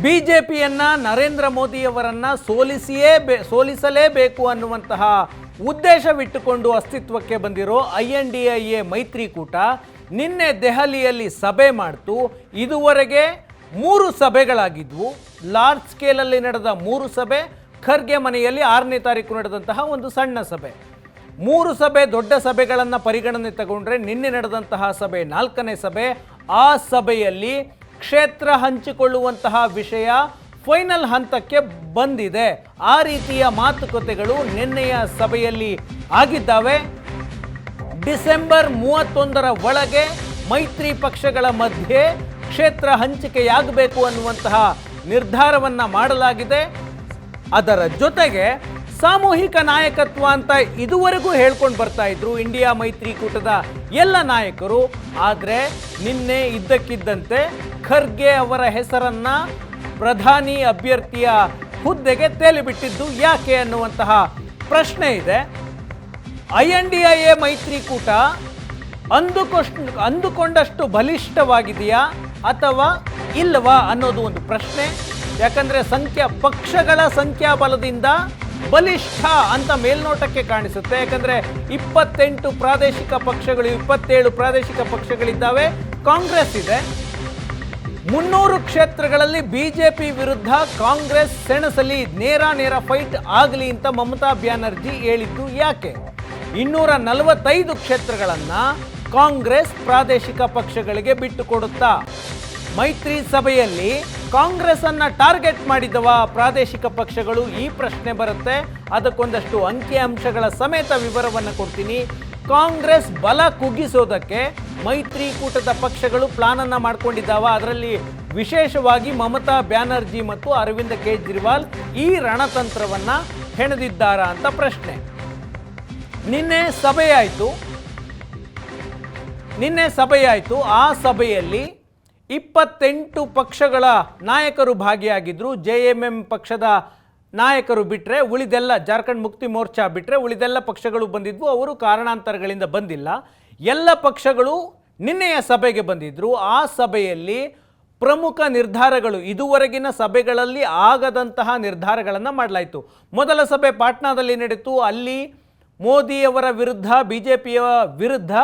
ಬಿಜೆಪಿಯನ್ನ ನರೇಂದ್ರ ಮೋದಿಯವರನ್ನ ಸೋಲಿಸಲೇಬೇಕು ಅನ್ನುವಂತಹ ಉದ್ದೇಶವಿಟ್ಟುಕೊಂಡು ಅಸ್ತಿತ್ವಕ್ಕೆ ಬಂದಿರೋ INDIA ಮೈತ್ರಿಕೂಟ ನಿನ್ನೆ ದೆಹಲಿಯಲ್ಲಿ ಸಭೆ ಮಾಡ್ತು. ಇದುವರೆಗೆ 3 ಸಭೆಗಳಾಗಿದ್ವು. ಲಾರ್ಜ್ ಸ್ಕೇಲಲ್ಲಿ ನಡೆದ 3 ಸಭೆ, ಖರ್ಗೆ ಮನೆಯಲ್ಲಿ 6ನೇ ತಾರೀಕು ನಡೆದಂತಹ ಒಂದು ಸಣ್ಣ ಸಭೆ. 3 ಸಭೆ ದೊಡ್ಡ ಸಭೆಗಳನ್ನು ಪರಿಗಣನೆ ತಗೊಂಡ್ರೆ ನಿನ್ನೆ ನಡೆದಂತಹ ಸಭೆ 4ನೇ ಸಭೆ. ಆ ಸಭೆಯಲ್ಲಿ ಕ್ಷೇತ್ರ ಹಂಚಿಕೊಳ್ಳುವಂತಹ ವಿಷಯ ಫೈನಲ್ ಹಂತಕ್ಕೆ ಬಂದಿದೆ. ಆ ರೀತಿಯ ಮಾತುಕತೆಗಳು ನಿನ್ನೆಯ ಸಭೆಯಲ್ಲಿ ಆಗಿದ್ದಾವೆ. ಡಿಸೆಂಬರ್ 31ರ ಒಳಗೆ ಮೈತ್ರಿ ಪಕ್ಷಗಳ ಮಧ್ಯೆ ಕ್ಷೇತ್ರ ಹಂಚಿಕೆಯಾಗಬೇಕು ಅನ್ನುವಂತಹ ನಿರ್ಧಾರವನ್ನು ಮಾಡಲಾಗಿದೆ. ಅದರ ಜೊತೆಗೆ ಸಾಮೂಹಿಕ ನಾಯಕತ್ವ ಅಂತ ಇದುವರೆಗೂ ಹೇಳ್ಕೊಂಡು ಬರ್ತಾ ಇದ್ರು ಇಂಡಿಯಾ ಮೈತ್ರಿಕೂಟದ ಎಲ್ಲ ನಾಯಕರು. ಆದರೆ ನಿನ್ನೆ ಇದ್ದಕ್ಕಿದ್ದಂತೆ ಖರ್ಗೆ ಅವರ ಹೆಸರನ್ನ ಪ್ರಧಾನಿ ಅಭ್ಯರ್ಥಿಯ ಹುದ್ದೆಗೆ ತೇಲಿಬಿಟ್ಟಿದ್ದು ಯಾಕೆ ಅನ್ನುವಂತಹ ಪ್ರಶ್ನೆ ಇದೆ. INDIA ಮೈತ್ರಿಕೂಟ ಅಂದುಕೊಂಡಷ್ಟು ಬಲಿಷ್ಠವಾಗಿದೆಯಾ ಅಥವಾ ಇಲ್ಲವಾ ಅನ್ನೋದು ಒಂದು ಪ್ರಶ್ನೆ. ಯಾಕಂದ್ರೆ ಪಕ್ಷಗಳ ಸಂಖ್ಯಾಬಲದಿಂದ ಬಲಿಷ್ಠ ಅಂತ ಮೇಲ್ನೋಟಕ್ಕೆ ಕಾಣಿಸುತ್ತೆ. ಯಾಕಂದ್ರೆ 28 ಪ್ರಾದೇಶಿಕ ಪಕ್ಷಗಳು, 27 ಪ್ರಾದೇಶಿಕ ಪಕ್ಷಗಳಿದ್ದಾವೆ, ಕಾಂಗ್ರೆಸ್ ಇದೆ. 300 ಕ್ಷೇತ್ರಗಳಲ್ಲಿ ಬಿಜೆಪಿ ವಿರುದ್ಧ ಕಾಂಗ್ರೆಸ್ ಸೆಣಸಲಿ, ನೇರ ಫೈಟ್ ಆಗಲಿ ಅಂತ ಮಮತಾ ಬ್ಯಾನರ್ಜಿ ಹೇಳಿದ್ದು ಯಾಕೆ? 245 ಕ್ಷೇತ್ರಗಳನ್ನ ಕಾಂಗ್ರೆಸ್ ಪ್ರಾದೇಶಿಕ ಪಕ್ಷಗಳಿಗೆ ಬಿಟ್ಟು ಕೊಡುತ್ತಾ? ಮೈತ್ರಿ ಸಭೆಯಲ್ಲಿ ಕಾಂಗ್ರೆಸ್ ಅನ್ನ ಟಾರ್ಗೆಟ್ ಮಾಡಿದವ ಪ್ರಾದೇಶಿಕ ಪಕ್ಷಗಳು? ಈ ಪ್ರಶ್ನೆ ಬರುತ್ತೆ. ಅದಕ್ಕೊಂದಷ್ಟು ಅಂಕಿಅಂಶಗಳ ಸಮೇತ ವಿವರವನ್ನು ಕೊಡ್ತೀನಿ. ಕಾಂಗ್ರೆಸ್ ಬಲ ಕುಗ್ಗಿಸೋದಕ್ಕೆ ಮೈತ್ರಿಕೂಟದ ಪಕ್ಷಗಳು ಪ್ಲಾನ್ ಅನ್ನ ಮಾಡ್ಕೊಂಡಿದ್ದಾವ. ಅದರಲ್ಲಿ ವಿಶೇಷವಾಗಿ ಮಮತಾ ಬ್ಯಾನರ್ಜಿ ಮತ್ತು ಅರವಿಂದ್ ಕೇಜ್ರಿವಾಲ್ ಈ ರಣತಂತ್ರವನ್ನ ಹೆಣೆದಿದ್ದಾರಾ ಅಂತ ಪ್ರಶ್ನೆ. ನಿನ್ನೆ ಸಭೆಯಾಯಿತು. ಆ ಸಭೆಯಲ್ಲಿ 28 ಪಕ್ಷಗಳ ನಾಯಕರು ಭಾಗಿಯಾಗಿದ್ದರು. JMM ಪಕ್ಷದ ನಾಯಕರು ಬಿಟ್ಟರೆ ಉಳಿದೆಲ್ಲ, ಜಾರ್ಖಂಡ್ ಮುಕ್ತಿ ಮೋರ್ಚಾ ಬಿಟ್ಟರೆ ಉಳಿದೆಲ್ಲ ಪಕ್ಷಗಳು ಬಂದಿದ್ವು. ಅವರು ಕಾರಣಾಂತರಗಳಿಂದ ಬಂದಿಲ್ಲ. ಎಲ್ಲ ಪಕ್ಷಗಳು ನಿನ್ನೆಯ ಸಭೆಗೆ ಬಂದಿದ್ದರು. ಆ ಸಭೆಯಲ್ಲಿ ಪ್ರಮುಖ ನಿರ್ಧಾರಗಳು, ಇದುವರೆಗಿನ ಸಭೆಗಳಲ್ಲಿ ಆಗದಂತಹ ನಿರ್ಧಾರಗಳನ್ನು ಮಾಡಲಾಯಿತು. ಮೊದಲ ಸಭೆ ಪಾಟ್ನಾದಲ್ಲಿ ನಡೆಯಿತು. ಅಲ್ಲಿ ಮೋದಿಯವರ ವಿರುದ್ಧ, BJPಯ ವಿರುದ್ಧ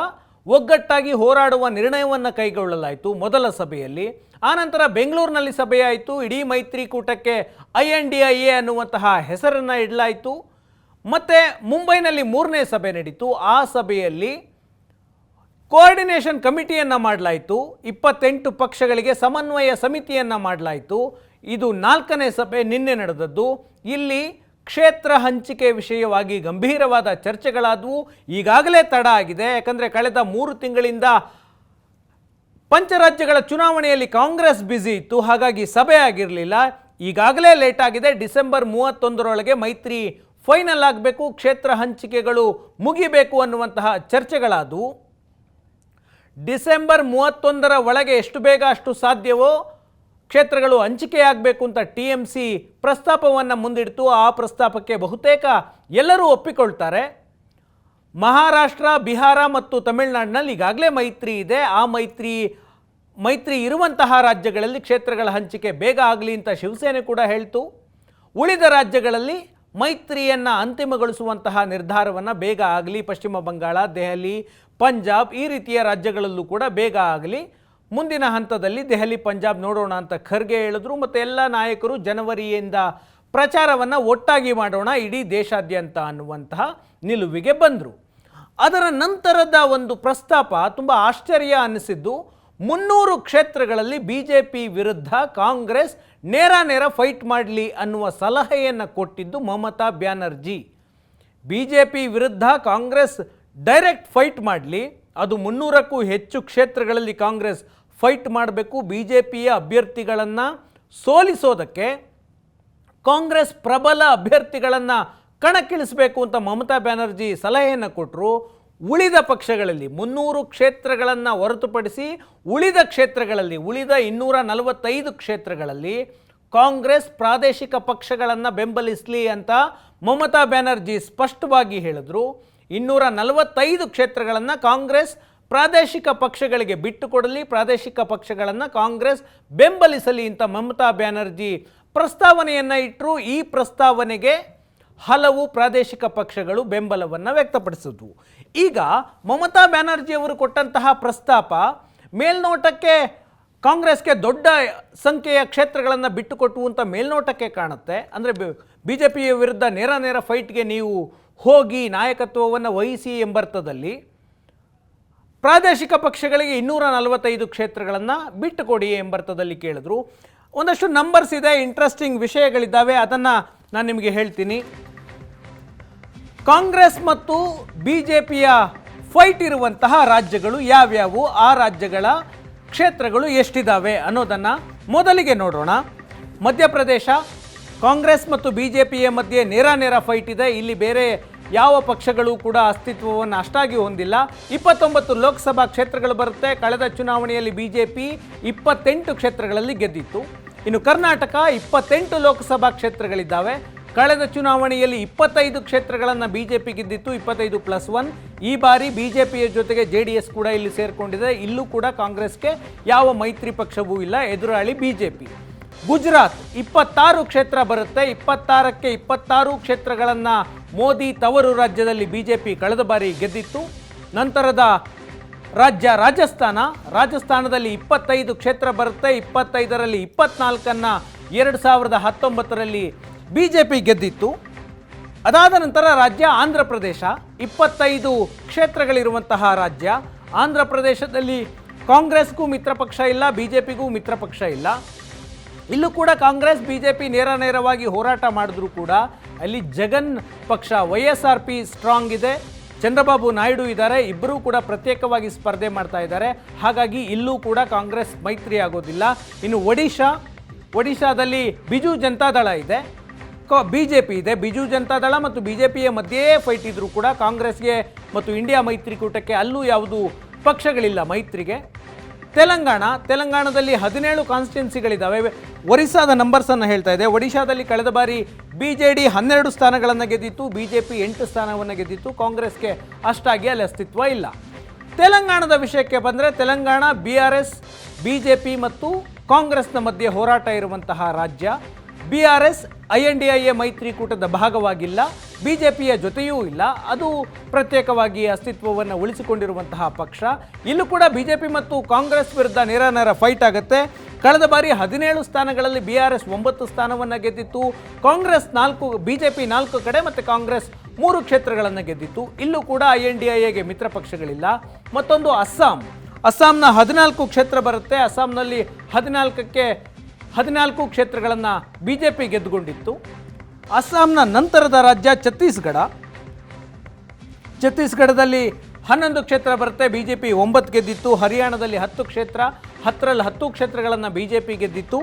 ಒಗ್ಗಟ್ಟಾಗಿ ಹೋರಾಡುವ ನಿರ್ಣಯವನ್ನು ಕೈಗೊಳ್ಳಲಾಯಿತು ಮೊದಲ ಸಭೆಯಲ್ಲಿ. ಆನಂತರ ಬೆಂಗಳೂರಿನಲ್ಲಿ ಸಭೆಯಾಯಿತು. ಇಡೀ ಮೈತ್ರಿಕೂಟಕ್ಕೆ INDIA ಅನ್ನುವಂತಹ ಹೆಸರನ್ನು ಇಡಲಾಯಿತು. ಮತ್ತು ಮುಂಬೈನಲ್ಲಿ 3ನೇ ಸಭೆ ನಡೀತು. ಆ ಸಭೆಯಲ್ಲಿ ಕೋಆರ್ಡಿನೇಷನ್ ಕಮಿಟಿಯನ್ನು ಮಾಡಲಾಯಿತು. 28 ಪಕ್ಷಗಳಿಗೆ ಸಮನ್ವಯ ಸಮಿತಿಯನ್ನು ಮಾಡಲಾಯಿತು. ಇದು 4ನೇ ಸಭೆ ನಿನ್ನೆ ನಡೆದದ್ದು. ಇಲ್ಲಿ ಕ್ಷೇತ್ರ ಹಂಚಿಕೆ ವಿಷಯವಾಗಿ ಗಂಭೀರವಾದ ಚರ್ಚೆಗಳಾದವು. ಈಗಾಗಲೇ ತಡ ಆಗಿದೆ. ಯಾಕಂದರೆ ಕಳೆದ 3 ತಿಂಗಳಿಂದ ಪಂಚರಾಜ್ಯಗಳ ಚುನಾವಣೆಯಲ್ಲಿ ಕಾಂಗ್ರೆಸ್ ಬ್ಯುಸಿ ಇತ್ತು. ಹಾಗಾಗಿ ಸಭೆ ಆಗಿರಲಿಲ್ಲ. ಈಗಾಗಲೇ ಲೇಟ್ ಆಗಿದೆ. ಡಿಸೆಂಬರ್ 31ರೊಳಗೆ ಮೈತ್ರಿ ಫೈನಲ್ ಆಗಬೇಕು, ಕ್ಷೇತ್ರ ಹಂಚಿಕೆಗಳು ಮುಗಿಬೇಕು ಅನ್ನುವಂತಹ ಚರ್ಚೆಗಳಾದವು. ಡಿಸೆಂಬರ್ 31ರ ಒಳಗೆ ಎಷ್ಟು ಬೇಗ ಅಷ್ಟು ಸಾಧ್ಯವೋ ಕ್ಷೇತ್ರಗಳು ಹಂಚಿಕೆಯಾಗಬೇಕು ಅಂತ TMC ಪ್ರಸ್ತಾಪವನ್ನು ಮುಂದಿಡ್ತು. ಆ ಪ್ರಸ್ತಾಪಕ್ಕೆ ಬಹುತೇಕ ಎಲ್ಲರೂ ಒಪ್ಪಿಕೊಳ್ತಾರೆ. ಮಹಾರಾಷ್ಟ್ರ, ಬಿಹಾರ ಮತ್ತು ತಮಿಳುನಾಡಿನಲ್ಲಿ ಈಗಾಗಲೇ ಮೈತ್ರಿ ಇದೆ. ಆ ಮೈತ್ರಿ ಇರುವಂತಹ ರಾಜ್ಯಗಳಲ್ಲಿ ಕ್ಷೇತ್ರಗಳ ಹಂಚಿಕೆ ಬೇಗ ಆಗಲಿ ಅಂತ ಶಿವಸೇನೆ ಕೂಡ ಹೇಳ್ತು. ಉಳಿದ ರಾಜ್ಯಗಳಲ್ಲಿ ಮೈತ್ರಿಯನ್ನು ಅಂತಿಮಗೊಳಿಸುವಂತಹ ನಿರ್ಧಾರವನ್ನು ಬೇಗ ಆಗಲಿ, ಪಶ್ಚಿಮ ಬಂಗಾಳ, ದೆಹಲಿ, ಪಂಜಾಬ್ ಈ ರೀತಿಯ ರಾಜ್ಯಗಳಲ್ಲೂ ಕೂಡ ಬೇಗ ಆಗಲಿ, ಮುಂದಿನ ಹಂತದಲ್ಲಿ ದೆಹಲಿ, ಪಂಜಾಬ್ ನೋಡೋಣ ಅಂತ ಖರ್ಗೆ ಹೇಳಿದ್ರು. ಮತ್ತು ಎಲ್ಲ ನಾಯಕರು ಜನವರಿಯಿಂದ ಪ್ರಚಾರವನ್ನು ಒಟ್ಟಾಗಿ ಮಾಡೋಣ ಇಡೀ ದೇಶಾದ್ಯಂತ ಅನ್ನುವಂತಹ ನಿಲುವಿಗೆ ಬಂದರು. ಅದರ ನಂತರದ ಒಂದು ಪ್ರಸ್ತಾಪ ತುಂಬ ಆಶ್ಚರ್ಯ ಅನ್ನಿಸಿದ್ದು, 300 ಕ್ಷೇತ್ರಗಳಲ್ಲಿ BJP ವಿರುದ್ಧ ಕಾಂಗ್ರೆಸ್ ನೇರ ಫೈಟ್ ಮಾಡಲಿ ಅನ್ನುವ ಸಲಹೆಯನ್ನು ಕೊಟ್ಟಿದ್ದು ಮಮತಾ ಬ್ಯಾನರ್ಜಿ. BJP ವಿರುದ್ಧ ಕಾಂಗ್ರೆಸ್ ಡೈರೆಕ್ಟ್ ಫೈಟ್ ಮಾಡಲಿ, ಅದು 300ಕ್ಕೂ ಹೆಚ್ಚು ಕ್ಷೇತ್ರಗಳಲ್ಲಿ ಕಾಂಗ್ರೆಸ್ ಫೈಟ್ ಮಾಡಬೇಕು. BJPಯ ಅಭ್ಯರ್ಥಿಗಳನ್ನು ಸೋಲಿಸೋದಕ್ಕೆ ಕಾಂಗ್ರೆಸ್ ಪ್ರಬಲ ಅಭ್ಯರ್ಥಿಗಳನ್ನು ಕಣಕ್ಕಿಳಿಸಬೇಕು ಅಂತ ಮಮತಾ ಬ್ಯಾನರ್ಜಿ ಸಲಹೆಯನ್ನು ಕೊಟ್ಟರು. ಉಳಿದ ಪಕ್ಷಗಳಲ್ಲಿ 300 ಕ್ಷೇತ್ರಗಳನ್ನು ಹೊರತುಪಡಿಸಿ ಉಳಿದ 245 ಕ್ಷೇತ್ರಗಳಲ್ಲಿ ಕಾಂಗ್ರೆಸ್ ಪ್ರಾದೇಶಿಕ ಪಕ್ಷಗಳನ್ನು ಬೆಂಬಲಿಸಲಿ ಅಂತ ಮಮತಾ ಬ್ಯಾನರ್ಜಿ ಸ್ಪಷ್ಟವಾಗಿ ಹೇಳಿದ್ರು. 245 ಕ್ಷೇತ್ರಗಳನ್ನು ಕಾಂಗ್ರೆಸ್ ಪ್ರಾದೇಶಿಕ ಪಕ್ಷಗಳಿಗೆ ಬಿಟ್ಟು ಕೊಡಲಿ, ಪ್ರಾದೇಶಿಕ ಪಕ್ಷಗಳನ್ನು ಕಾಂಗ್ರೆಸ್ ಬೆಂಬಲಿಸಲಿ ಅಂತ ಮಮತಾ ಬ್ಯಾನರ್ಜಿ ಪ್ರಸ್ತಾವನೆಯನ್ನು ಇಟ್ಟರು. ಈ ಪ್ರಸ್ತಾವನೆಗೆ ಹಲವು ಪ್ರಾದೇಶಿಕ ಪಕ್ಷಗಳು ಬೆಂಬಲವನ್ನು ವ್ಯಕ್ತಪಡಿಸಿದ್ವು. ಈಗ ಮಮತಾ ಬ್ಯಾನರ್ಜಿಯವರು ಕೊಟ್ಟಂತಹ ಪ್ರಸ್ತಾಪ ಮೇಲ್ನೋಟಕ್ಕೆ ಕಾಂಗ್ರೆಸ್ಗೆ ದೊಡ್ಡ ಸಂಖ್ಯೆಯ ಕ್ಷೇತ್ರಗಳನ್ನು ಬಿಟ್ಟುಕೊಟ್ಟು ಅಂತ ಮೇಲ್ನೋಟಕ್ಕೆ ಕಾಣುತ್ತೆ. ಅಂದರೆ BJPಯ ವಿರುದ್ಧ ನೇರ ಫೈಟ್ಗೆ ನೀವು ಹೋಗಿ ನಾಯಕತ್ವವನ್ನು ವಹಿಸಿ ಎಂಬರ್ಥದಲ್ಲಿ ಪ್ರಾದೇಶಿಕ ಪಕ್ಷಗಳಿಗೆ 245 ಕ್ಷೇತ್ರಗಳನ್ನು ಬಿಟ್ಟುಕೊಡಿ ಎಂಬರ್ಥದಲ್ಲಿ ಕೇಳಿದ್ರು. ಒಂದಷ್ಟು ನಂಬರ್ಸ್ ಇದೆ, ಇಂಟ್ರೆಸ್ಟಿಂಗ್ ವಿಷಯಗಳಿದ್ದಾವೆ, ಅದನ್ನು ನಾನು ನಿಮಗೆ ಹೇಳ್ತೀನಿ. ಕಾಂಗ್ರೆಸ್ ಮತ್ತು BJPಯ ಫೈಟ್ ಇರುವಂತಹ ರಾಜ್ಯಗಳು ಯಾವ್ಯಾವು, ಆ ರಾಜ್ಯಗಳ ಕ್ಷೇತ್ರಗಳು ಎಷ್ಟಿದ್ದಾವೆ ಅನ್ನೋದನ್ನು ಮೊದಲಿಗೆ ನೋಡೋಣ. ಮಧ್ಯಪ್ರದೇಶ, ಕಾಂಗ್ರೆಸ್ ಮತ್ತು BJPಯ ಮಧ್ಯೆ ನೇರ ಫೈಟ್ ಇದೆ. ಇಲ್ಲಿ ಬೇರೆ ಯಾವ ಪಕ್ಷಗಳು ಕೂಡ ಅಸ್ತಿತ್ವವನ್ನು ಅಷ್ಟಾಗಿ ಹೊಂದಿಲ್ಲ. 29 ಲೋಕಸಭಾ ಕ್ಷೇತ್ರಗಳು ಬರುತ್ತೆ. ಕಳೆದ ಚುನಾವಣೆಯಲ್ಲಿ BJP 28 ಕ್ಷೇತ್ರಗಳಲ್ಲಿ ಗೆದ್ದಿತ್ತು. ಇನ್ನು ಕರ್ನಾಟಕ 28 ಲೋಕಸಭಾ ಕ್ಷೇತ್ರಗಳಿದ್ದಾವೆ. ಕಳೆದ ಚುನಾವಣೆಯಲ್ಲಿ 25 ಕ್ಷೇತ್ರಗಳನ್ನು BJP ಗೆದ್ದಿತ್ತು, 25+1. ಈ ಬಾರಿ BJPಯ ಜೊತೆಗೆ JDS ಕೂಡ ಇಲ್ಲಿ ಸೇರಿಕೊಂಡಿದೆ. ಇಲ್ಲೂ ಕೂಡ ಕಾಂಗ್ರೆಸ್ಗೆ ಯಾವ ಮೈತ್ರಿ ಪಕ್ಷವೂ ಇಲ್ಲ, ಎದುರಾಳಿ BJP. ಗುಜರಾತ್ 26 ಕ್ಷೇತ್ರ ಬರುತ್ತೆ. 26ಕ್ಕೆ 26 ಕ್ಷೇತ್ರಗಳನ್ನು ಮೋದಿ ತವರು ರಾಜ್ಯದಲ್ಲಿ BJP ಕಳೆದ ಬಾರಿ ಗೆದ್ದಿತ್ತು. ನಂತರದ ರಾಜ್ಯ ರಾಜಸ್ಥಾನದಲ್ಲಿ 25 ಕ್ಷೇತ್ರ ಬರುತ್ತೆ. 25ರಲ್ಲಿ 24ನ್ನು 2019ರಲ್ಲಿ BJP ಗೆದ್ದಿತ್ತು. ಅದಾದ ನಂತರ ರಾಜ್ಯ ಆಂಧ್ರ ಪ್ರದೇಶ, 25 ಕ್ಷೇತ್ರಗಳಿರುವಂತಹ ರಾಜ್ಯ. ಆಂಧ್ರ ಪ್ರದೇಶದಲ್ಲಿ ಕಾಂಗ್ರೆಸ್ಗೂ ಮಿತ್ರ ಪಕ್ಷ ಇಲ್ಲ, BJPಗೂ ಮಿತ್ರ ಪಕ್ಷ ಇಲ್ಲ. ಇಲ್ಲೂ ಕೂಡ ಕಾಂಗ್ರೆಸ್ BJP ನೇರವಾಗಿ ಹೋರಾಟ ಮಾಡಿದ್ರೂ ಕೂಡ ಅಲ್ಲಿ ಜಗನ್ ಪಕ್ಷ YSRP ಸ್ಟ್ರಾಂಗ್ ಇದೆ, ಚಂದ್ರಬಾಬು ನಾಯ್ಡು ಇದ್ದಾರೆ, ಇಬ್ಬರೂ ಕೂಡ ಪ್ರತ್ಯೇಕವಾಗಿ ಸ್ಪರ್ಧೆ ಮಾಡ್ತಾ ಇದ್ದಾರೆ. ಹಾಗಾಗಿ ಇಲ್ಲೂ ಕೂಡ ಕಾಂಗ್ರೆಸ್ ಮೈತ್ರಿ ಆಗೋದಿಲ್ಲ. ಇನ್ನು ಒಡಿಶಾದಲ್ಲಿ ಬಿಜು ಜನತಾದಳ ಇದೆ, BJP ಇದೆ. ಬಿಜು ಜನತಾದಳ ಮತ್ತು BJPಯ ಮಧ್ಯೆಯೇ ಫೈಟ್ ಇದ್ರೂ ಕೂಡ ಕಾಂಗ್ರೆಸ್ಗೆ ಮತ್ತು ಇಂಡಿಯಾ ಮೈತ್ರಿಕೂಟಕ್ಕೆ ಅಲ್ಲೂ ಯಾವುದು ಪಕ್ಷಗಳಿಲ್ಲ ಮೈತ್ರಿಗೆ. ತೆಲಂಗಾಣದಲ್ಲಿ 17 ಕಾನ್ಸ್ಟಿಟ್ಯೂನ್ಸಿಗಳಿದ್ದಾವೆ. ಒರಿಸ್ಸಾದ ನಂಬರ್ಸನ್ನು ಹೇಳ್ತಾ ಇದೆ. ಒಡಿಶಾದಲ್ಲಿ ಕಳೆದ ಬಾರಿ BJD 12 ಸ್ಥಾನಗಳನ್ನು ಗೆದ್ದಿತ್ತು, BJP 8 ಸ್ಥಾನವನ್ನು ಗೆದ್ದಿತ್ತು. ಕಾಂಗ್ರೆಸ್ಗೆ ಅಷ್ಟಾಗಿ ಅಲ್ಲಿ ಅಸ್ತಿತ್ವ ಇಲ್ಲ. ತೆಲಂಗಾಣದ ವಿಷಯಕ್ಕೆ ಬಂದರೆ ತೆಲಂಗಾಣ BRS, BJP ಮತ್ತು ಕಾಂಗ್ರೆಸ್ನ ಮಧ್ಯೆ ಹೋರಾಟ ಇರುವಂತಹ ರಾಜ್ಯ. BRS INDIA ಮೈತ್ರಿಕೂಟದ ಭಾಗವಾಗಿಲ್ಲ, BJPಯ ಜೊತೆಯೂ ಇಲ್ಲ, ಅದು ಪ್ರತ್ಯೇಕವಾಗಿ ಅಸ್ತಿತ್ವವನ್ನು ಉಳಿಸಿಕೊಂಡಿರುವಂತಹ ಪಕ್ಷ. ಇಲ್ಲೂ ಕೂಡ BJP ಮತ್ತು ಕಾಂಗ್ರೆಸ್ ವಿರುದ್ಧ ನೇರ ಫೈಟ್ ಆಗುತ್ತೆ. ಕಳೆದ ಬಾರಿ 17 ಸ್ಥಾನಗಳಲ್ಲಿ BRS 9 ಸ್ಥಾನವನ್ನು ಗೆದ್ದಿತ್ತು, BJP 4 ಕಡೆ ಮತ್ತು ಕಾಂಗ್ರೆಸ್ 3 ಕ್ಷೇತ್ರಗಳನ್ನು ಗೆದ್ದಿತ್ತು. ಇಲ್ಲೂ ಕೂಡ INDIAಗೆ ಮಿತ್ರ ಪಕ್ಷಗಳಿಲ್ಲ. ಮತ್ತೊಂದು ಅಸ್ಸಾಂನ 14 ಕ್ಷೇತ್ರ ಬರುತ್ತೆ. ಅಸ್ಸಾಂನಲ್ಲಿ 14ಕ್ಕೆ 14 ಕ್ಷೇತ್ರಗಳನ್ನು BJP ಗೆದ್ದುಕೊಂಡಿತ್ತು. ಅಸ್ಸಾಂನ ನಂತರದ ರಾಜ್ಯ ಛತ್ತೀಸ್ಗಢದಲ್ಲಿ 11 ಕ್ಷೇತ್ರ ಬರುತ್ತೆ, BJP 9 ಗೆದ್ದಿತ್ತು. ಹರಿಯಾಣದಲ್ಲಿ 10 ಕ್ಷೇತ್ರ, 10ರಲ್ಲಿ 10 ಕ್ಷೇತ್ರಗಳನ್ನು BJP ಗೆದ್ದಿತ್ತು.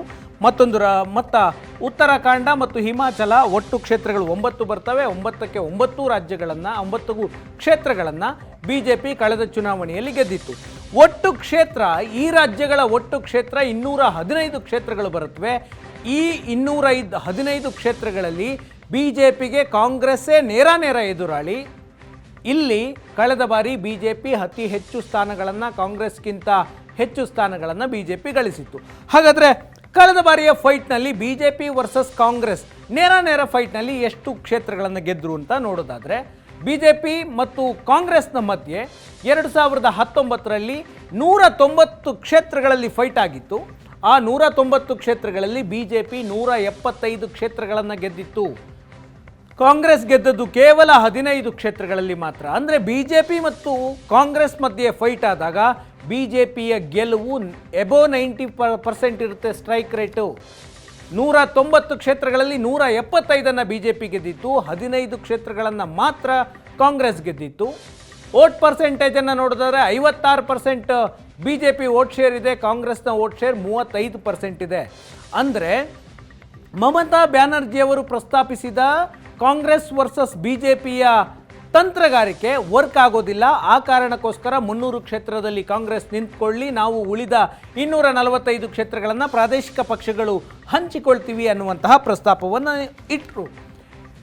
ಉತ್ತರಾಖಂಡ ಮತ್ತು ಹಿಮಾಚಲ ಒಟ್ಟು ಕ್ಷೇತ್ರಗಳು 9 ಬರ್ತವೆ. 9ಕ್ಕೆ 9 ಕ್ಷೇತ್ರಗಳನ್ನು BJP ಕಳೆದ ಚುನಾವಣೆಯಲ್ಲಿ ಗೆದ್ದಿತ್ತು. ಈ ರಾಜ್ಯಗಳ ಒಟ್ಟು ಕ್ಷೇತ್ರ 215 ಕ್ಷೇತ್ರಗಳು ಬರುತ್ತವೆ. ಈ 215 ಕ್ಷೇತ್ರಗಳಲ್ಲಿ BJPಗೆ ಕಾಂಗ್ರೆಸ್ಸೇ ನೇರ ಎದುರಾಳಿ. ಇಲ್ಲಿ ಕಳೆದ ಬಾರಿ BJP ಅತಿ ಹೆಚ್ಚು ಸ್ಥಾನಗಳನ್ನು, ಕಾಂಗ್ರೆಸ್ಗಿಂತ ಹೆಚ್ಚು ಸ್ಥಾನಗಳನ್ನು BJP ಗಳಿಸಿತ್ತು. ಹಾಗಾದರೆ ಕಳೆದ ಬಾರಿಯ ಫೈಟ್ನಲ್ಲಿ BJP ವರ್ಸಸ್ ಕಾಂಗ್ರೆಸ್ ನೇರ ಫೈಟ್ನಲ್ಲಿ ಎಷ್ಟು ಕ್ಷೇತ್ರಗಳನ್ನು ಗೆದ್ದರು ಅಂತ ನೋಡೋದಾದರೆ, BJP ಮತ್ತು ಕಾಂಗ್ರೆಸ್ನ ಮಧ್ಯೆ 2019ರಲ್ಲಿ 190 ಕ್ಷೇತ್ರಗಳಲ್ಲಿ ಫೈಟ್ ಆಗಿತ್ತು. ಆ 190 ಕ್ಷೇತ್ರಗಳಲ್ಲಿ BJP 175 ಕ್ಷೇತ್ರಗಳನ್ನು ಗೆದ್ದಿತ್ತು. ಕಾಂಗ್ರೆಸ್ ಗೆದ್ದದ್ದು ಕೇವಲ 15 ಕ್ಷೇತ್ರಗಳಲ್ಲಿ ಮಾತ್ರ. ಅಂದರೆ BJP ಮತ್ತು ಕಾಂಗ್ರೆಸ್ ಮಧ್ಯೆ ಫೈಟ್ ಆದಾಗ BJPಯ ಗೆಲುವು ಎಬೋ 90% ಇರುತ್ತೆ ಸ್ಟ್ರೈಕ್ ರೇಟು. 190 ಕ್ಷೇತ್ರಗಳಲ್ಲಿ 175 BJP ಗೆದ್ದಿತ್ತು, 15 ಕ್ಷೇತ್ರಗಳನ್ನು ಮಾತ್ರ ಕಾಂಗ್ರೆಸ್ ಗೆದ್ದಿತ್ತು. ವೋಟ್ ಪರ್ಸೆಂಟೇಜನ್ನು ನೋಡಿದ್ರೆ 56% BJP ವೋಟ್ ಶೇರ್ ಇದೆ, ಕಾಂಗ್ರೆಸ್ನ ವೋಟ್ ಶೇರ್ 35% ಇದೆ. ಅಂದರೆ ಮಮತಾ ಬ್ಯಾನರ್ಜಿಯವರು ಪ್ರಸ್ತಾಪಿಸಿದ ಕಾಂಗ್ರೆಸ್ ವರ್ಸಸ್ BJPಯ ತಂತ್ರಗಾರಿಕೆ ವರ್ಕ್ ಆಗೋದಿಲ್ಲ. ಆ ಕಾರಣಕ್ಕೋಸ್ಕರ 300 ಕ್ಷೇತ್ರದಲ್ಲಿ ಕಾಂಗ್ರೆಸ್ ನಿಂತ್ಕೊಳ್ಳಿ, ನಾವು ಉಳಿದ 245 ಕ್ಷೇತ್ರಗಳನ್ನು ಪ್ರಾದೇಶಿಕ ಪಕ್ಷಗಳು ಹಂಚಿಕೊಳ್ತೀವಿ ಅನ್ನುವಂತಹ ಪ್ರಸ್ತಾಪವನ್ನು ಇಟ್ಟರು.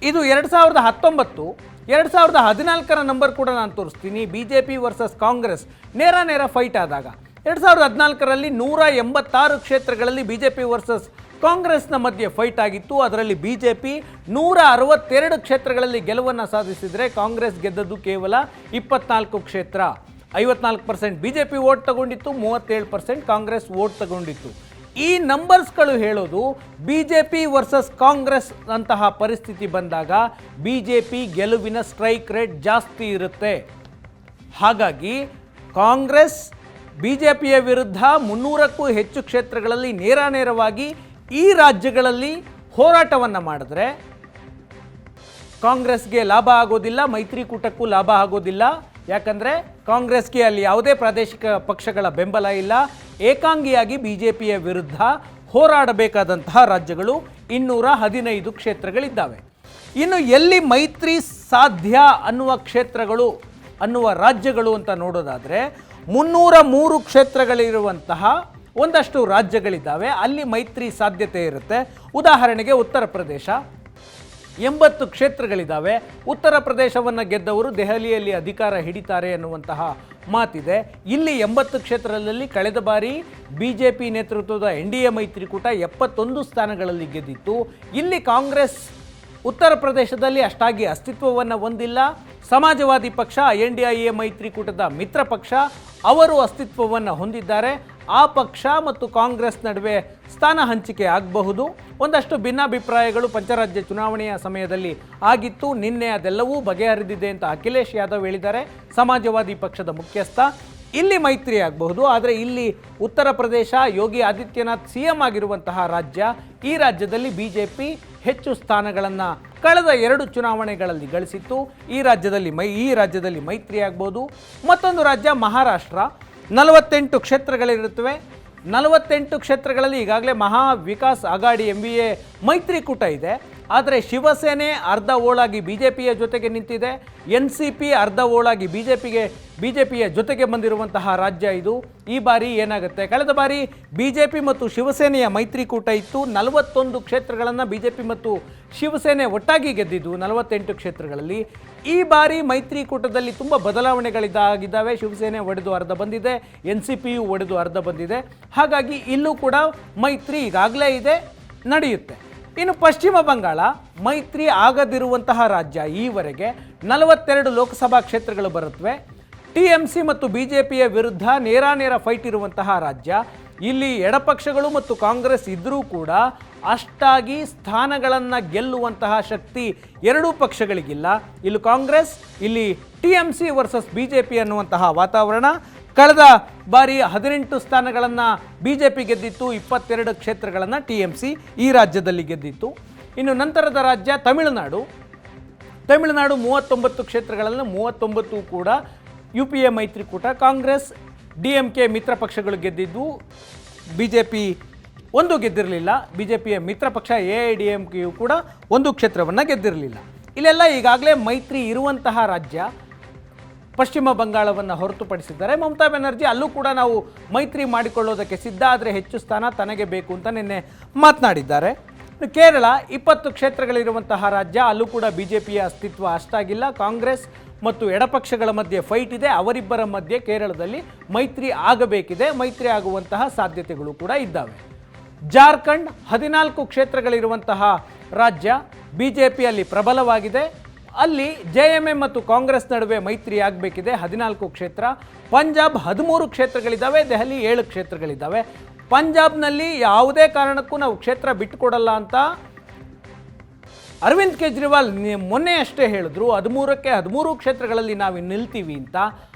ಇದು 2019, 2014 ನಂಬರ್ ಕೂಡ ನಾನು ತೋರಿಸ್ತೀನಿ. BJP ವರ್ಸಸ್ ಕಾಂಗ್ರೆಸ್ ನೇರ ಫೈಟ್ ಆದಾಗ 2014ರಲ್ಲಿ 186 ಕ್ಷೇತ್ರಗಳಲ್ಲಿ BJP ವರ್ಸಸ್ ಕಾಂಗ್ರೆಸ್ನ ಮಧ್ಯೆ ಫೈಟ್ ಆಗಿತ್ತು. ಅದರಲ್ಲಿ BJP 162 ಕ್ಷೇತ್ರಗಳಲ್ಲಿ ಗೆಲುವನ್ನು ಸಾಧಿಸಿದರೆ ಕಾಂಗ್ರೆಸ್ ಗೆದ್ದದ್ದು ಕೇವಲ 24 ಕ್ಷೇತ್ರ. 54% BJP ವೋಟ್ ತಗೊಂಡಿತ್ತು, 37% ಕಾಂಗ್ರೆಸ್ ವೋಟ್ ತಗೊಂಡಿತ್ತು. ಈ ನಂಬರ್ಸ್ಗಳು ಹೇಳೋದು BJP ವರ್ಸಸ್ ಕಾಂಗ್ರೆಸ್ ಅಂತಹ ಪರಿಸ್ಥಿತಿ ಬಂದಾಗ BJP ಗೆಲುವಿನ ಸ್ಟ್ರೈಕ್ ರೇಟ್ ಜಾಸ್ತಿ ಇರುತ್ತೆ. ಹಾಗಾಗಿ ಕಾಂಗ್ರೆಸ್ BJPಯ ವಿರುದ್ಧ 300ಕ್ಕೂ ಹೆಚ್ಚು ಕ್ಷೇತ್ರಗಳಲ್ಲಿ ನೇರವಾಗಿ ಈ ರಾಜ್ಯಗಳಲ್ಲಿ ಹೋರಾಟವನ್ನು ಮಾಡಿದ್ರೆ ಕಾಂಗ್ರೆಸ್ಗೆ ಲಾಭ ಆಗೋದಿಲ್ಲ, ಮೈತ್ರಿಕೂಟಕ್ಕೂ ಲಾಭ ಆಗೋದಿಲ್ಲ. ಯಾಕಂದರೆ ಕಾಂಗ್ರೆಸ್ಗೆ ಅಲ್ಲಿ ಯಾವುದೇ ಪ್ರಾದೇಶಿಕ ಪಕ್ಷಗಳ ಬೆಂಬಲ ಇಲ್ಲ. ಏಕಾಂಗಿಯಾಗಿ BJPಯ ವಿರುದ್ಧ ಹೋರಾಡಬೇಕಾದಂತಹ ರಾಜ್ಯಗಳು 215 ಕ್ಷೇತ್ರಗಳಿದ್ದಾವೆ. ಇನ್ನು ಎಲ್ಲಿ ಮೈತ್ರಿ ಸಾಧ್ಯ ಅನ್ನುವ ಕ್ಷೇತ್ರಗಳು ಅನ್ನುವ ರಾಜ್ಯಗಳು ಅಂತ ನೋಡೋದಾದರೆ 303 ಕ್ಷೇತ್ರಗಳಿರುವಂತಹ ಒಂದಷ್ಟು ರಾಜ್ಯಗಳಿದ್ದಾವೆ. ಅಲ್ಲಿ ಮೈತ್ರಿ ಸಾಧ್ಯತೆ ಇರುತ್ತೆ. ಉದಾಹರಣೆಗೆ ಉತ್ತರ ಪ್ರದೇಶ 80 ಕ್ಷೇತ್ರಗಳಿದ್ದಾವೆ. ಉತ್ತರ ಪ್ರದೇಶವನ್ನು ಗೆದ್ದವರು ದೆಹಲಿಯಲ್ಲಿ ಅಧಿಕಾರ ಹಿಡಿತಾರೆ ಅನ್ನುವಂತಹ ಮಾತಿದೆ. ಇಲ್ಲಿ 80 ಕ್ಷೇತ್ರದಲ್ಲಿ ಕಳೆದ ಬಾರಿ BJP ನೇತೃತ್ವದ NDA ಮೈತ್ರಿಕೂಟ 71 ಸ್ಥಾನಗಳಲ್ಲಿ ಗೆದ್ದಿತ್ತು. ಇಲ್ಲಿ ಕಾಂಗ್ರೆಸ್ ಉತ್ತರ ಪ್ರದೇಶದಲ್ಲಿ ಅಷ್ಟಾಗಿ ಅಸ್ತಿತ್ವವನ್ನು ಹೊಂದಿಲ್ಲ. ಸಮಾಜವಾದಿ ಪಕ್ಷ NDA ಮೈತ್ರಿಕೂಟದ ಮಿತ್ರ ಪಕ್ಷ, ಅವರು ಅಸ್ತಿತ್ವವನ್ನು ಹೊಂದಿದ್ದಾರೆ. ಆ ಪಕ್ಷ ಮತ್ತು ಕಾಂಗ್ರೆಸ್ ನಡುವೆ ಸ್ಥಾನ ಹಂಚಿಕೆ ಆಗಬಹುದು. ಒಂದಷ್ಟು ಭಿನ್ನಾಭಿಪ್ರಾಯಗಳು ಪಂಚರಾಜ್ಯ ಚುನಾವಣೆಯ ಸಮಯದಲ್ಲಿ ಆಗಿತ್ತು. ನಿನ್ನೆ ಅದೆಲ್ಲವೂ ಬಗೆಹರಿದಿದೆ ಅಂತ ಅಖಿಲೇಶ್ ಯಾದವ್ ಹೇಳಿದ್ದಾರೆ, ಸಮಾಜವಾದಿ ಪಕ್ಷದ ಮುಖ್ಯಸ್ಥ. ಇಲ್ಲಿ ಮೈತ್ರಿ ಆಗಬಹುದು. ಆದರೆ ಇಲ್ಲಿ ಉತ್ತರ ಪ್ರದೇಶ, ಯೋಗಿ ಆದಿತ್ಯನಾಥ್ CM ಆಗಿರುವಂತಹ ರಾಜ್ಯ. ಈ ರಾಜ್ಯದಲ್ಲಿ BJP ಹೆಚ್ಚು ಸ್ಥಾನಗಳನ್ನು ಕಳೆದ 2 ಚುನಾವಣೆಗಳಲ್ಲಿ ಗಳಿಸಿತ್ತು. ಈ ರಾಜ್ಯದಲ್ಲಿ ಮೈತ್ರಿ ಆಗ್ಬೋದು. ಮತ್ತೊಂದು ರಾಜ್ಯ ಮಹಾರಾಷ್ಟ್ರ, 48 ಕ್ಷೇತ್ರಗಳಿರುತ್ತವೆ. 48 ಕ್ಷೇತ್ರಗಳಲ್ಲಿ ಈಗಾಗಲೇ ಮಹಾ ವಿಕಾಸ್ ಅಘಾಡಿ MVA ಮೈತ್ರಿಕೂಟ ಇದೆ. ಆದರೆ ಶಿವಸೇನೆ ಅರ್ಧ ಓಳಾಗಿ BJPಯ ಜೊತೆಗೆ ನಿಂತಿದೆ. NCP ಅರ್ಧ ಓಳಾಗಿ BJPಯ ಜೊತೆಗೆ ಬಂದಿರುವಂತಹ ರಾಜ್ಯ ಇದು. ಈ ಬಾರಿ ಏನಾಗುತ್ತೆ? ಕಳೆದ ಬಾರಿ BJP ಮತ್ತು ಶಿವಸೇನೆಯ ಮೈತ್ರಿಕೂಟ ಇತ್ತು. 41 ಕ್ಷೇತ್ರಗಳನ್ನು BJP ಮತ್ತು ಶಿವಸೇನೆ ಒಟ್ಟಾಗಿ ಗೆದ್ದಿದ್ದು 48 ಕ್ಷೇತ್ರಗಳಲ್ಲಿ. ಈ ಬಾರಿ ಮೈತ್ರಿಕೂಟದಲ್ಲಿ ತುಂಬ ಬದಲಾವಣೆಗಳಿದ್ದಾಗಿದ್ದಾವೆ. ಶಿವಸೇನೆ ಒಡೆದು ಅರ್ಧ ಬಂದಿದೆ, NCPಯು ಒಡೆದು ಅರ್ಧ ಬಂದಿದೆ. ಹಾಗಾಗಿ ಇಲ್ಲೂ ಕೂಡ ಮೈತ್ರಿ ಈಗಾಗಲೇ ಇದೆ, ನಡೆಯುತ್ತೆ. ಇನ್ನು ಪಶ್ಚಿಮ ಬಂಗಾಳ ಮೈತ್ರಿ ಆಗದಿರುವಂತಹ ರಾಜ್ಯ. ಈವರೆಗೆ 42 ಲೋಕಸಭಾ ಕ್ಷೇತ್ರಗಳು ಬರುತ್ತವೆ. TMC ಮತ್ತು BJPಯ ವಿರುದ್ಧ ನೇರ ಫೈಟ್ ಇರುವಂತಹ ರಾಜ್ಯ. ಇಲ್ಲಿ ಎಡಪಕ್ಷಗಳು ಮತ್ತು ಕಾಂಗ್ರೆಸ್ ಇದ್ದರೂ ಕೂಡ ಅಷ್ಟಾಗಿ ಸ್ಥಾನಗಳನ್ನು ಗೆಲ್ಲುವಂತಹ ಶಕ್ತಿ ಎರಡೂ ಪಕ್ಷಗಳಿಗಿಲ್ಲ. ಇಲ್ಲಿ ಕಾಂಗ್ರೆಸ್, ಇಲ್ಲಿ TMC ವರ್ಸಸ್ BJP ಅನ್ನುವಂತಹ ವಾತಾವರಣ. ಕಳೆದ ಬಾರಿ 18 ಸ್ಥಾನಗಳನ್ನು BJP ಗೆದ್ದಿತ್ತು, 22 ಕ್ಷೇತ್ರಗಳನ್ನು TMC ಈ ರಾಜ್ಯದಲ್ಲಿ ಗೆದ್ದಿತ್ತು. ಇನ್ನು ನಂತರದ ರಾಜ್ಯ ತಮಿಳುನಾಡು 39 ಕ್ಷೇತ್ರಗಳನ್ನು 39 ಕೂಡ UPA ಮೈತ್ರಿಕೂಟ, ಕಾಂಗ್ರೆಸ್ DMK ಮಿತ್ರ ಪಕ್ಷಗಳು ಗೆದ್ದಿದ್ದು. BJP ಒಂದು ಗೆದ್ದಿರಲಿಲ್ಲ. BJPಯ ಮಿತ್ರ ಪಕ್ಷ AIADMKಯು ಕೂಡ ಒಂದು ಕ್ಷೇತ್ರವನ್ನು ಗೆದ್ದಿರಲಿಲ್ಲ. ಇಲ್ಲೆಲ್ಲ ಈಗಾಗಲೇ ಮೈತ್ರಿ ಇರುವಂತಹ ರಾಜ್ಯ. ಪಶ್ಚಿಮ ಬಂಗಾಳವನ್ನು ಹೊರತುಪಡಿಸಿದ್ದಾರೆ. ಮಮತಾ ಬ್ಯಾನರ್ಜಿ ಅಲ್ಲೂ ಕೂಡ ನಾವು ಮೈತ್ರಿ ಮಾಡಿಕೊಳ್ಳೋದಕ್ಕೆ ಸಿದ್ಧ, ಆದರೆ ಹೆಚ್ಚು ಸ್ಥಾನ ತನಗೆ ಬೇಕು ಅಂತ ನಿನ್ನೆ ಮಾತನಾಡಿದ್ದಾರೆ. ಕೇರಳ 20 ಕ್ಷೇತ್ರಗಳಿರುವಂತಹ ರಾಜ್ಯ. ಅಲ್ಲೂ ಕೂಡ BJPಯ ಅಸ್ತಿತ್ವ ಅಷ್ಟಾಗಿಲ್ಲ. ಕಾಂಗ್ರೆಸ್ ಮತ್ತು ಎಡಪಕ್ಷಗಳ ಮಧ್ಯೆ ಫೈಟ್ ಇದೆ. ಅವರಿಬ್ಬರ ಮಧ್ಯೆ ಕೇರಳದಲ್ಲಿ ಮೈತ್ರಿ ಆಗಬೇಕಿದೆ. ಮೈತ್ರಿ ಆಗುವಂತಹ ಸಾಧ್ಯತೆಗಳು ಕೂಡ ಇದ್ದಾವೆ. ಜಾರ್ಖಂಡ್ 14 ಕ್ಷೇತ್ರಗಳಿರುವಂತಹ ರಾಜ್ಯ. BJP ಅಲ್ಲಿ ಪ್ರಬಲವಾಗಿದೆ. ಅಲ್ಲಿ JMM ಮತ್ತು ಕಾಂಗ್ರೆಸ್ ನಡುವೆ ಮೈತ್ರಿ ಆಗಬೇಕಿದೆ. 14 ಕ್ಷೇತ್ರ. ಪಂಜಾಬ್ 13 ಕ್ಷೇತ್ರಗಳಿದ್ದಾವೆ. ದೆಹಲಿ 7 ಕ್ಷೇತ್ರಗಳಿದ್ದಾವೆ. ಪಂಜಾಬ್ನಲ್ಲಿ ಯಾವುದೇ ಕಾರಣಕ್ಕೂ ನಾವು ಕ್ಷೇತ್ರ ಬಿಟ್ಟುಕೊಡಲ್ಲ ಅಂತ ಅರವಿಂದ್ ಕೇಜ್ರಿವಾಲ್ ಮೊನ್ನೆ ಅಷ್ಟೇ ಹೇಳಿದ್ರು. 13ಕ್ಕೆ 13 ಕ್ಷೇತ್ರಗಳಲ್ಲಿ ನಾವು ನಿಲ್ತೀವಿ ಅಂತ.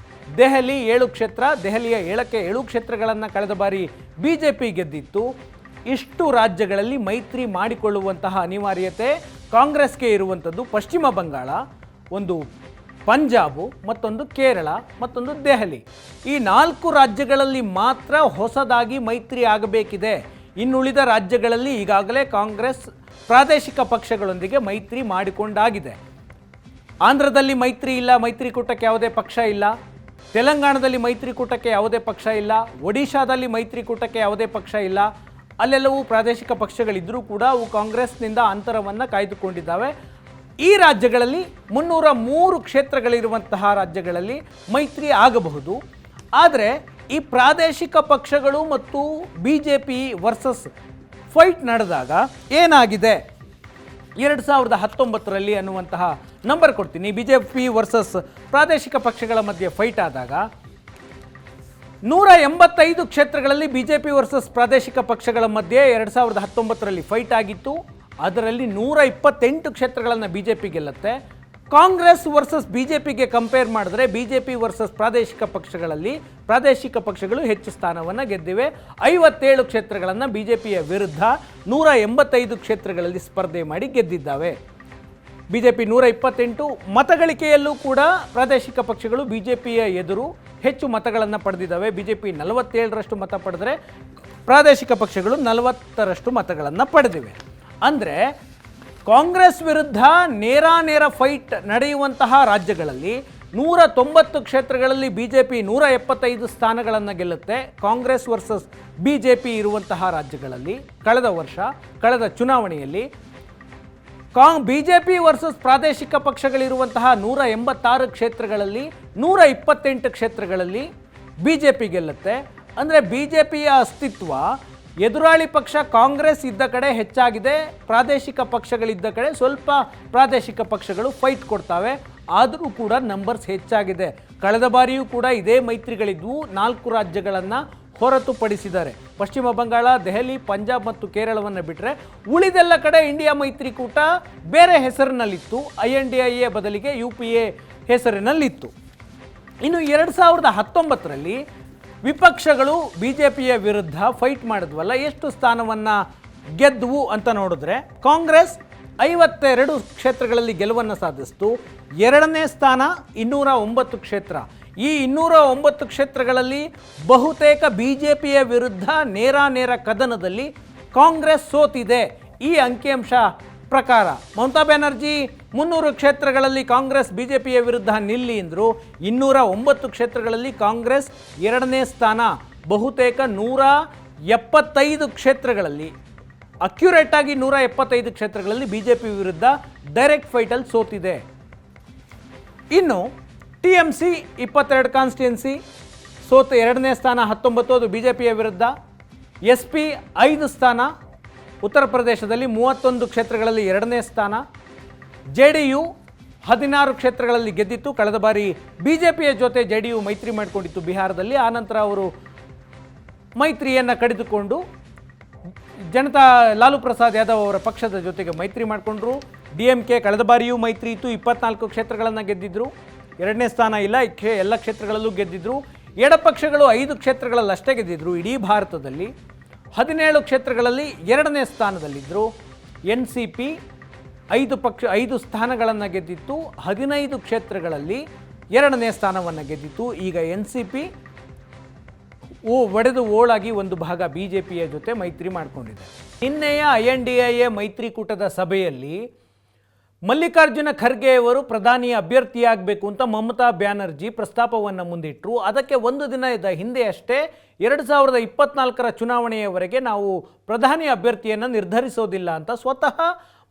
ದೆಹಲಿ 7 ಕ್ಷೇತ್ರ. ದೆಹಲಿಯ 7ಕ್ಕೆ 7 ಕ್ಷೇತ್ರಗಳನ್ನು ಕಳೆದ ಬಾರಿ BJP ಗೆದ್ದಿತ್ತು. ಇಷ್ಟು ರಾಜ್ಯಗಳಲ್ಲಿ ಮೈತ್ರಿ ಮಾಡಿಕೊಳ್ಳುವಂತಹ ಅನಿವಾರ್ಯತೆ ಕಾಂಗ್ರೆಸ್ಗೆ ಇರುವಂಥದ್ದು. ಪಶ್ಚಿಮ ಬಂಗಾಳ, ಒಂದು ಪಂಜಾಬು, ಮತ್ತೊಂದು ಕೇರಳ, ಮತ್ತೊಂದು ದೆಹಲಿ. ಈ 4 ರಾಜ್ಯಗಳಲ್ಲಿ ಮಾತ್ರ ಹೊಸದಾಗಿ ಮೈತ್ರಿ ಆಗಬೇಕಿದೆ. ಇನ್ನುಳಿದ ರಾಜ್ಯಗಳಲ್ಲಿ ಈಗಾಗಲೇ ಕಾಂಗ್ರೆಸ್ ಪ್ರಾದೇಶಿಕ ಪಕ್ಷಗಳೊಂದಿಗೆ ಮೈತ್ರಿ ಮಾಡಿಕೊಂಡಾಗಿದೆ. ಆಂಧ್ರದಲ್ಲಿ ಮೈತ್ರಿ ಇಲ್ಲ, ಮೈತ್ರಿಕೂಟಕ್ಕೆ ಯಾವುದೇ ಪಕ್ಷ ಇಲ್ಲ. ತೆಲಂಗಾಣದಲ್ಲಿ ಮೈತ್ರಿಕೂಟಕ್ಕೆ ಯಾವುದೇ ಪಕ್ಷ ಇಲ್ಲ. ಒಡಿಶಾದಲ್ಲಿ ಮೈತ್ರಿಕೂಟಕ್ಕೆ ಯಾವುದೇ ಪಕ್ಷ ಇಲ್ಲ. ಅಲ್ಲೆಲ್ಲವೂ ಪ್ರಾದೇಶಿಕ ಪಕ್ಷಗಳಿದ್ದರೂ ಕೂಡ ಅವು ಕಾಂಗ್ರೆಸ್ನಿಂದ ಅಂತರವನ್ನು ಕಾಯ್ದುಕೊಂಡಿದ್ದಾವೆ. ಈ ರಾಜ್ಯಗಳಲ್ಲಿ 303 ಕ್ಷೇತ್ರಗಳಿರುವಂತಹ ರಾಜ್ಯಗಳಲ್ಲಿ ಮೈತ್ರಿ ಆಗಬಹುದು. ಆದರೆ ಈ ಪ್ರಾದೇಶಿಕ ಪಕ್ಷಗಳು ಮತ್ತು BJP ವರ್ಸಸ್ ಫೈಟ್ ನಡೆದಾಗ ಏನಾಗಿದೆ 2019ರಲ್ಲಿ ಅನ್ನುವಂತಹ ನಂಬರ್ ಕೊಡ್ತೀನಿ. BJP ವರ್ಸಸ್ ಪ್ರಾದೇಶಿಕ ಪಕ್ಷಗಳ ಮಧ್ಯೆ ಫೈಟ್ ಆದಾಗ 185 ಕ್ಷೇತ್ರಗಳಲ್ಲಿ BJP ವರ್ಸಸ್ ಪ್ರಾದೇಶಿಕ ಪಕ್ಷಗಳ ಮಧ್ಯೆ 2019ರಲ್ಲಿ ಫೈಟ್ ಆಗಿತ್ತು. ಅದರಲ್ಲಿ 128 ಕ್ಷೇತ್ರಗಳನ್ನು BJP ಗೆಲ್ಲುತ್ತೆ. ಕಾಂಗ್ರೆಸ್ ವರ್ಸಸ್ BJPಗೆ ಕಂಪೇರ್ ಮಾಡಿದ್ರೆ BJP ವರ್ಸಸ್ ಪ್ರಾದೇಶಿಕ ಪಕ್ಷಗಳಲ್ಲಿ ಪ್ರಾದೇಶಿಕ ಪಕ್ಷಗಳು ಹೆಚ್ಚು ಸ್ಥಾನವನ್ನು ಗೆದ್ದಿವೆ. 57 ಕ್ಷೇತ್ರಗಳನ್ನು BJPಯ ವಿರುದ್ಧ 185 ಕ್ಷೇತ್ರಗಳಲ್ಲಿ ಸ್ಪರ್ಧೆ ಮಾಡಿ ಗೆದ್ದಿದ್ದಾವೆ. BJP 128, ಮತಗಳಿಕೆಯಲ್ಲೂ ಕೂಡ ಪ್ರಾದೇಶಿಕ ಪಕ್ಷಗಳು BJPಯ ಎದುರು ಹೆಚ್ಚು ಮತಗಳನ್ನು ಪಡೆದಿದ್ದಾವೆ. BJP 47ರಷ್ಟು ಮತ ಪಡೆದರೆ ಪ್ರಾದೇಶಿಕ ಪಕ್ಷಗಳು 40ರಷ್ಟು ಮತಗಳನ್ನು ಪಡೆದಿವೆ. ಅಂದರೆ ಕಾಂಗ್ರೆಸ್ ವಿರುದ್ಧ ನೇರ ಫೈಟ್ ನಡೆಯುವಂತಹ ರಾಜ್ಯಗಳಲ್ಲಿ 190 ಕ್ಷೇತ್ರಗಳಲ್ಲಿ BJP 175 ಸ್ಥಾನಗಳನ್ನು ಗೆಲ್ಲುತ್ತೆ. ಕಾಂಗ್ರೆಸ್ ವರ್ಸಸ್ BJP ಇರುವಂತಹ ರಾಜ್ಯಗಳಲ್ಲಿ ಕಳೆದ ಚುನಾವಣೆಯಲ್ಲಿ BJP ವರ್ಸಸ್ ಪ್ರಾದೇಶಿಕ ಪಕ್ಷಗಳಿರುವಂತಹ 186 ಕ್ಷೇತ್ರಗಳಲ್ಲಿ 128 ಕ್ಷೇತ್ರಗಳಲ್ಲಿ BJP ಗೆಲ್ಲುತ್ತೆ. ಅಂದರೆ BJPಯ ಅಸ್ತಿತ್ವ ಎದುರಾಳಿ ಪಕ್ಷ ಕಾಂಗ್ರೆಸ್ ಇದ್ದ ಕಡೆ ಹೆಚ್ಚಾಗಿದೆ, ಪ್ರಾದೇಶಿಕ ಪಕ್ಷಗಳಿದ್ದ ಕಡೆ ಸ್ವಲ್ಪ ಪ್ರಾದೇಶಿಕ ಪಕ್ಷಗಳು ಫೈಟ್ ಕೊಡ್ತವೆ. ಆದರೂ ಕೂಡ ನಂಬರ್ಸ್ ಹೆಚ್ಚಾಗಿದೆ. ಕಳೆದ ಬಾರಿಯೂ ಕೂಡ ಇದೇ ಮೈತ್ರಿಗಳಿದ್ವು. 4 ರಾಜ್ಯಗಳನ್ನು ಹೊರತುಪಡಿಸಿದ್ದಾರೆ. ಪಶ್ಚಿಮ ಬಂಗಾಳ, ದೆಹಲಿ, ಪಂಜಾಬ್ ಮತ್ತು ಕೇರಳವನ್ನು ಬಿಟ್ಟರೆ ಉಳಿದೆಲ್ಲ ಕಡೆ ಇಂಡಿಯಾ ಮೈತ್ರಿಕೂಟ ಬೇರೆ ಹೆಸರಿನಲ್ಲಿತ್ತು. INDIA ಬದಲಿಗೆ UPA ಹೆಸರಿನಲ್ಲಿತ್ತು. ಇನ್ನು 2019ರಲ್ಲಿ ವಿಪಕ್ಷಗಳು BJPಯ ವಿರುದ್ಧ ಫೈಟ್ ಮಾಡಿದ್ವಲ್ಲ, ಎಷ್ಟು ಸ್ಥಾನವನ್ನು ಗೆದ್ವು ಅಂತ ನೋಡಿದ್ರೆ ಕಾಂಗ್ರೆಸ್ 52 ಕ್ಷೇತ್ರಗಳಲ್ಲಿ ಗೆಲುವನ್ನು ಸಾಧಿಸಿತು. 2ನೇ ಸ್ಥಾನ 209 ಕ್ಷೇತ್ರ. ಈ 209 ಕ್ಷೇತ್ರಗಳಲ್ಲಿ ಬಹುತೇಕ BJPಯ ವಿರುದ್ಧ ನೇರ ಕದನದಲ್ಲಿ ಕಾಂಗ್ರೆಸ್ ಸೋತಿದೆ. ಈ ಅಂಕಿಅಂಶ ಪ್ರಕಾರ ಮಮತಾ ಬ್ಯಾನರ್ಜಿ 300 ಕ್ಷೇತ್ರಗಳಲ್ಲಿ ಕಾಂಗ್ರೆಸ್ BJPಯ ವಿರುದ್ಧ ನಿಲ್ಲಿ ಎಂದರು. 209 ಕ್ಷೇತ್ರಗಳಲ್ಲಿ ಕಾಂಗ್ರೆಸ್ 2ನೇ ಸ್ಥಾನ. ಬಹುತೇಕ 175 ಕ್ಷೇತ್ರಗಳಲ್ಲಿ, ಅಕ್ಯುರೇಟ್ ಆಗಿ 175 ಕ್ಷೇತ್ರಗಳಲ್ಲಿ BJP ವಿರುದ್ಧ ಡೈರೆಕ್ಟ್ ಫೈಟಲ್ಲಿ ಸೋತಿದೆ. ಇನ್ನು TMC 22 ಕಾನ್ಸ್ಟಿಟ್ಯೂನ್ಸಿ ಸೋತು 2ನೇ ಸ್ಥಾನ 19, ಅದು BJPಯ ವಿರುದ್ಧ. SP 5 ಸ್ಥಾನ, ಉತ್ತರ ಪ್ರದೇಶದಲ್ಲಿ 31 ಕ್ಷೇತ್ರಗಳಲ್ಲಿ 2ನೇ ಸ್ಥಾನ. JDU 16 ಕ್ಷೇತ್ರಗಳಲ್ಲಿ ಗೆದ್ದಿತ್ತು. ಕಳೆದ ಬಾರಿ BJPಯ ಜೊತೆ JDU ಮೈತ್ರಿ ಮಾಡಿಕೊಂಡಿತ್ತು ಬಿಹಾರದಲ್ಲಿ. ಆನಂತರ ಅವರು ಮೈತ್ರಿಯನ್ನು ಕಡಿದುಕೊಂಡು ಲಾಲು ಪ್ರಸಾದ್ ಯಾದವ್ ಅವರ ಪಕ್ಷದ ಜೊತೆಗೆ ಮೈತ್ರಿ ಮಾಡಿಕೊಂಡ್ರು. DMK ಕಳೆದ ಬಾರಿಯೂ ಮೈತ್ರಿ ಇತ್ತು, 24 ಕ್ಷೇತ್ರಗಳನ್ನು ಗೆದ್ದಿದ್ರು. 2ನೇ ಸ್ಥಾನ ಇಲ್ಲ, ಎಲ್ಲ ಕ್ಷೇತ್ರಗಳಲ್ಲೂ ಗೆದ್ದಿದ್ರು. ಎಡಪಕ್ಷಗಳು 5 ಕ್ಷೇತ್ರಗಳಲ್ಲಿ ಅಷ್ಟೇ ಗೆದ್ದಿದ್ರು ಇಡೀ ಭಾರತದಲ್ಲಿ. 17 ಕ್ಷೇತ್ರಗಳಲ್ಲಿ 2ನೇ ಸ್ಥಾನದಲ್ಲಿದ್ದರು. NCP 5 ಸ್ಥಾನಗಳನ್ನು ಗೆದ್ದಿತ್ತು, 15 ಕ್ಷೇತ್ರಗಳಲ್ಲಿ 2ನೇ ಸ್ಥಾನವನ್ನು ಗೆದ್ದಿತ್ತು. ಈಗ NCP ಒಡೆದು ಓಳಾಗಿ ಒಂದು ಭಾಗ BJPಯ ಜೊತೆ ಮೈತ್ರಿ ಮಾಡಿಕೊಂಡಿದೆ. ನಿನ್ನೆಯ INDIA ಮೈತ್ರಿಕೂಟದ ಸಭೆಯಲ್ಲಿ ಮಲ್ಲಿಕಾರ್ಜುನ ಖರ್ಗೆಯವರು ಪ್ರಧಾನಿ ಅಭ್ಯರ್ಥಿಯಾಗಬೇಕು ಅಂತ ಮಮತಾ ಬ್ಯಾನರ್ಜಿ ಪ್ರಸ್ತಾಪವನ್ನು ಮುಂದಿಟ್ಟರು. ಅದಕ್ಕೆ ಒಂದು ದಿನದ ಹಿಂದೆ ಅಷ್ಟೇ 2024ರ ಚುನಾವಣೆಯವರೆಗೆ ನಾವು ಪ್ರಧಾನಿ ಅಭ್ಯರ್ಥಿಯನ್ನು ನಿರ್ಧರಿಸೋದಿಲ್ಲ ಅಂತ ಸ್ವತಃ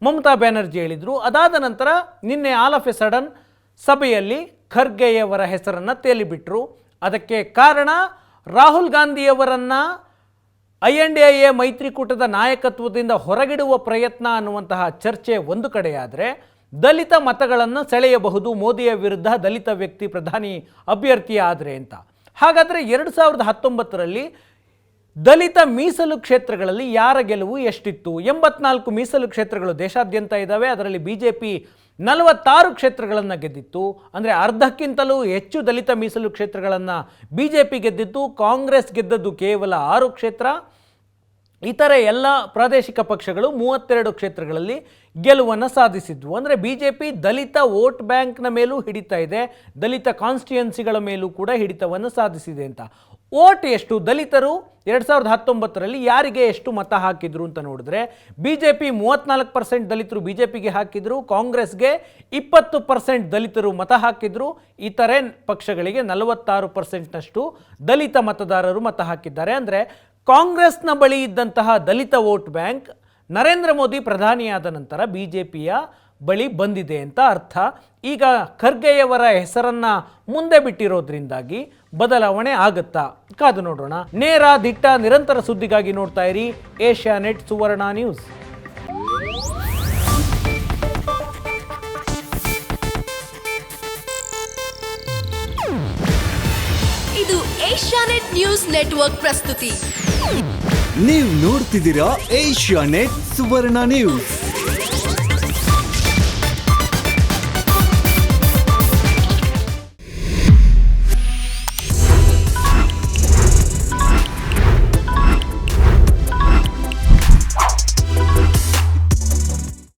ಮಮತಾ ಬ್ಯಾನರ್ಜಿ ಹೇಳಿದರು. ಅದಾದ ನಂತರ ನಿನ್ನೆ ಆಲ್ ಆಫ್ ಎ ಸಡನ್ ಸಭೆಯಲ್ಲಿ ಖರ್ಗೆಯವರ ಹೆಸರನ್ನು ತೇಲಿಬಿಟ್ರು. ಅದಕ್ಕೆ ಕಾರಣ ರಾಹುಲ್ ಗಾಂಧಿಯವರನ್ನು INDIA ಮೈತ್ರಿಕೂಟದ ನಾಯಕತ್ವದಿಂದ ಹೊರಗಿಡುವ ಪ್ರಯತ್ನ ಅನ್ನುವಂತಹ ಚರ್ಚೆ ಒಂದು ಕಡೆಯಾದರೆ, ದಲಿತ ಮತಗಳನ್ನು ಸೆಳೆಯಬಹುದು ಮೋದಿಯ ವಿರುದ್ಧ ದಲಿತ ವ್ಯಕ್ತಿ ಪ್ರಧಾನಿ ಅಭ್ಯರ್ಥಿ ಆದರೆ ಅಂತ. ಹಾಗಾದರೆ 2019ರಲ್ಲಿ ದಲಿತ ಮೀಸಲು ಕ್ಷೇತ್ರಗಳಲ್ಲಿ ಯಾರ ಗೆಲುವು ಎಷ್ಟಿತ್ತು? 84 ಮೀಸಲು ಕ್ಷೇತ್ರಗಳು ದೇಶಾದ್ಯಂತ ಇದ್ದಾವೆ. ಅದರಲ್ಲಿ BJP 46 ಕ್ಷೇತ್ರಗಳನ್ನು ಗೆದ್ದಿತ್ತು. ಅಂದರೆ ಅರ್ಧಕ್ಕಿಂತಲೂ ಹೆಚ್ಚು ದಲಿತ ಮೀಸಲು ಕ್ಷೇತ್ರಗಳನ್ನು BJP ಗೆದ್ದಿತ್ತು. ಕಾಂಗ್ರೆಸ್ ಗೆದ್ದದ್ದು ಕೇವಲ 6 ಕ್ಷೇತ್ರ. ಇತರೆ ಎಲ್ಲ ಪ್ರಾದೇಶಿಕ ಪಕ್ಷಗಳು 32 ಕ್ಷೇತ್ರಗಳಲ್ಲಿ ಗೆಲುವನ್ನು ಸಾಧಿಸಿದ್ವು. ಅಂದರೆ BJP ದಲಿತ ವೋಟ್ ಬ್ಯಾಂಕ್ನ ಮೇಲೂ ಹಿಡಿತಾ ಇದೆ, ದಲಿತ ಕಾನ್ಸ್ಟಿಟ್ಯೂನ್ಸಿಗಳ ಮೇಲೂ ಕೂಡ ಹಿಡಿತವನ್ನು ಸಾಧಿಸಿದೆ ಅಂತ. ವೋಟ್ ಎಷ್ಟು ದಲಿತರು 2019ರಲ್ಲಿ ಯಾರಿಗೆ ಎಷ್ಟು ಮತ ಹಾಕಿದ್ರು ಅಂತ ನೋಡಿದ್ರೆ, BJP 34% ದಲಿತರು BJPಗೆ ಹಾಕಿದ್ರು, ಕಾಂಗ್ರೆಸ್ಗೆ 20% ದಲಿತರು ಮತ ಹಾಕಿದ್ರು, ಇತರೆ ಪಕ್ಷಗಳಿಗೆ 46%ನಷ್ಟು ದಲಿತ ಮತದಾರರು ಮತ ಹಾಕಿದ್ದಾರೆ. ಅಂದರೆ ಕಾಂಗ್ರೆಸ್ನ ಬಳಿ ಇದ್ದಂತಹ ದಲಿತ ವೋಟ್ ಬ್ಯಾಂಕ್ ನರೇಂದ್ರ ಮೋದಿ ಪ್ರಧಾನಿಯಾದ ನಂತರ BJPಯ ಬಳಿ ಬಂದಿದೆ ಅಂತ ಅರ್ಥ. ಈಗ ಖರ್ಗೆಯವರ ಹೆಸರನ್ನ ಮುಂದೆ ಬಿಟ್ಟಿರೋದ್ರಿಂದಾಗಿ ಬದಲಾವಣೆ ಆಗುತ್ತಾ? ಕಾದು ನೋಡೋಣ. ನೇರ, ದಿಟ್ಟ, ನಿರಂತರ ಸುದ್ದಿಗಾಗಿ ನೋಡ್ತಾ ಇರಿ ಏಷ್ಯಾನೆಟ್ ಸುವರ್ಣ ನ್ಯೂಸ್. ಇದು ಏಷ್ಯಾನೆಟ್ ನ್ಯೂಸ್ ನೆಟ್ವರ್ಕ್ ಪ್ರಸ್ತುತಿ. ನೀವು ನೋಡ್ತಿದ್ದೀರಾ ಏಷ್ಯಾನೆಟ್ ಸುವರ್ಣ ನ್ಯೂಸ್.